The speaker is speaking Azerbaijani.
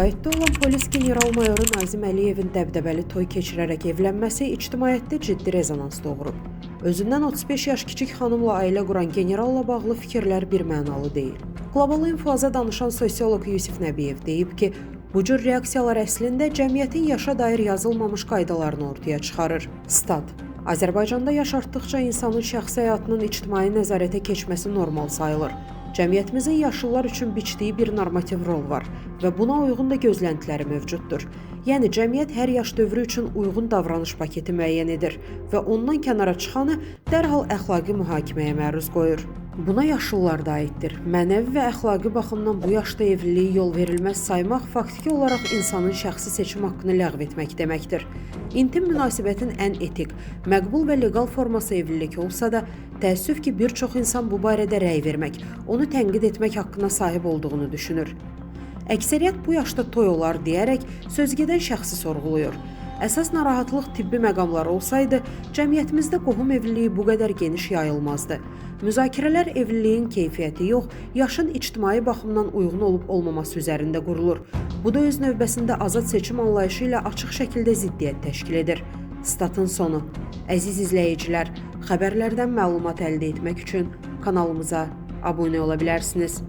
Əqaiddə olan polis general-mayoru Nazim Əliyevin dəbdəbəli toy keçirərək evlənməsi ictimaiyyətdə ciddi rezonans doğurub. Özündən 35 yaş kiçik xanımla ailə quran generalla bağlı fikirlər birmənalı deyil. Qlobal İnfoza danışan sosioloq Yusif Nəbiyev deyib ki, bu cür reaksiyalar əslində cəmiyyətin yaşa dair yazılmamış qaydalarını ortaya çıxarır. Stat: Azərbaycanda yaş artdıqca insanın şəxsi həyatının ictimai nəzarətə keçməsi normal sayılır. Cəmiyyətimizin yaşlılar üçün biçdiyi bir normativ rol var və buna uyğun da gözləntiləri mövcuddur. Yəni, cəmiyyət hər yaş dövrü üçün uyğun davranış paketi müəyyən edir və ondan kənara çıxanı dərhal əxlaqi mühakiməyə məruz qoyur. Buna yaşlılar da aiddir. Mənəvi və əxlaqi baxımdan bu yaşda evliliyi yol verilməz saymaq faktiki olaraq insanın şəxsi seçim haqqını ləğv etmək deməkdir. İntim münasibətin ən etik, məqbul və legal forması evlilik olsa da, təəssüf ki, bir çox insan bu barədə rəy vermək, onu tənqid etmək haqqına sahib olduğunu düşünür. Əksəriyyət bu yaşda toy olar deyərək sözgedən şəxsi sorğuluyur. Əsas narahatlıq tibbi məqamlar olsaydı, cəmiyyətimizdə qohum evliliyi bu qədər geniş yayılmazdı. Müzakirələr evliliyin keyfiyyəti yox, yaşın ictimai baxımdan uyğun olub-olmaması üzərində qurulur. Bu da öz növbəsində azad seçim anlayışı ilə açıq şəkildə ziddiyyət təşkil edir. Statın sonu. Əziz izləyicilər, xəbərlərdən məlumat əldə etmək üçün kanalımıza abunə ola bilərsiniz.